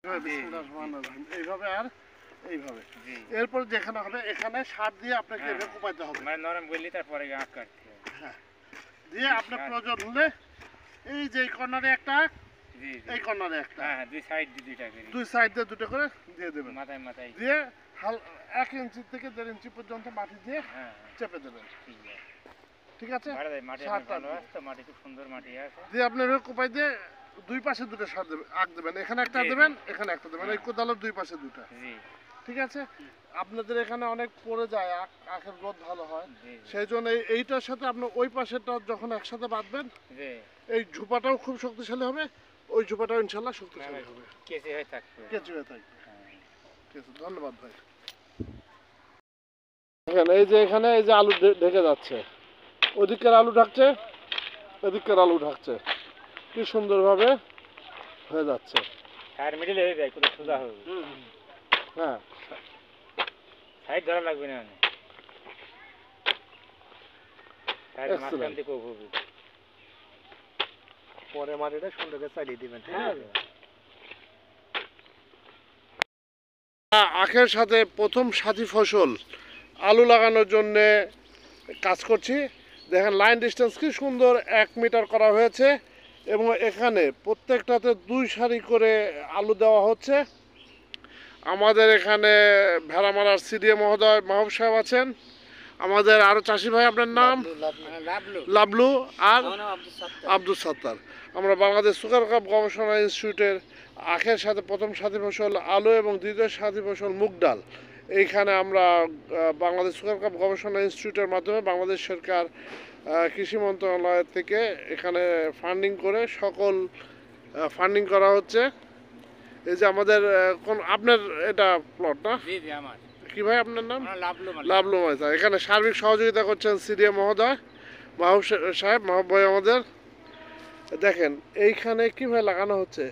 এইভাবে আর এইভাবে, এরপর যেখানে হবে এখানে সার দিয়ে আপনাকে এভাবে কোপাইতে হবে, মানে নরম করলে তারপরে আঁক কাটতে হবে। হ্যাঁ, দিয়ে আপনার প্রয়োজন হলে এই যে কর্নারে একটা, এই কর্নারে একটা, হ্যাঁ দুই সাইড দুইটা করে, দুই সাইড দিয়ে দুটো করে দিয়ে দেবেন, মাথায় মাথায় দিয়ে 1 ইঞ্চি থেকে 1.5 ইঞ্চি পর্যন্ত মাটি দিয়ে চেপে দেবেন। ঠিক আছে, মাটি ভালো আছে তো, মাটি খুব সুন্দর মাটি আছে। দিয়ে আপনি এভাবে কোপাই দিয়ে দুই পাশে দুটো সার দেবেন, আঁক দেবেন, এখানে একটা দেবেন, এখানে একটা দেবেন, এই কোদালের দুই পাশে দুটো। ঠিক আছে, আপনাদের এখানে অনেক পড়ে যায়, আখের গ্রোথ ভালো হয়, সেই জন্য এইটার সাথে আপনি ওই পাশেরটা যখন একসাথে বাঁধবেন এই ঝোপাটাও খুব শক্তিশালী হবে, ওই ঝোপাটাও ইনশাল্লাহ শক্তিশালী হবে, কেঁচি হয়ে থাকবে, কেঁচি হয়ে থাকবে। ঠিক আছে, ধন্যবাদ ভাই। এই যে এখানে এই যে আলু ঢেকে যাচ্ছে, ওদিকের আলু ঢাকছে, এদিকের আলু ঢাকছে, কি সুন্দরভাবে হয়ে যাচ্ছে। আর মিডলে হয়ে যায়, কোথাও সোজা হবে। হ্যাঁ, সাইড ধরা লাগবে না, সাইড মাঝখান থেকে হবে। পরে মাটিটা সুন্দরকে চালিয়ে দিবেন। ঠিক আছে, আখের সাথে প্রথম সাথী ফসল আলু লাগানোর জন্য কাজ করছি। দেখেন লাইন ডিস্টেন্স কি সুন্দর 1 মিটার করা হয়েছে, এবং এখানে প্রত্যেকটাতে 2 সারি করে আলু দেওয়া হচ্ছে। আমাদের এখানে ভেড়ামারার সিডিএ মহোদয় মাহবুব সাহেব আছেন, আমাদের আরও চাষি ভাই, আপনার নাম? লাবলু, আর আব্দুল সাত্তার। আমরা বাংলাদেশ সুগার কাপ গবেষণা ইনস্টিটিউটের আখের সাথে প্রথম সাথী ফসল আলু এবং দ্বিতীয় সাথী ফসল মুগ ডাল, এইখানে আমরা বাংলাদেশ সুগার কাপ গবেষণা ইনস্টিটিউটের মাধ্যমে বাংলাদেশ সরকার কৃষি মন্ত্রণালয় থেকে এখানে ফান্ডিং করে সকল ফান্ডিং করা হচ্ছে। এই যে আমাদের আপনার এটা প্লট না? কি ভাই আপনার নাম? লাবলু মাইজা। এখানে সার্বিক সহযোগিতা করছেন সিডিএ মহোদয় মাহবুব সাহেব, মাহবুব ভাই আমাদের। দেখেন এইখানে কীভাবে লাগানো হচ্ছে,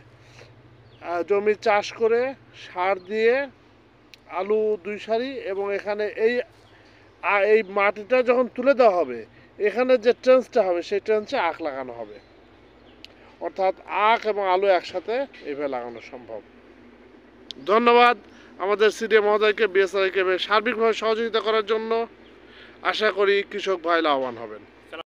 জমি চাষ করে সার দিয়ে আলু 2 সারি, এবং এখানে এই মাটিটা যখন তুলে দেওয়া হবে এখানে যে ট্রেন্সটা হবে সেই ট্রেন্সে আখ লাগানো হবে, অর্থাৎ আখ এবং আলু একসাথে এইভাবে লাগানো সম্ভব। ধন্যবাদ আমাদের সিডিএ মহোদয়কে, বিএসআরকে সার্বিকভাবে সহযোগিতা করার জন্য। আশা করি কৃষক ভাই লাভবান হবেন।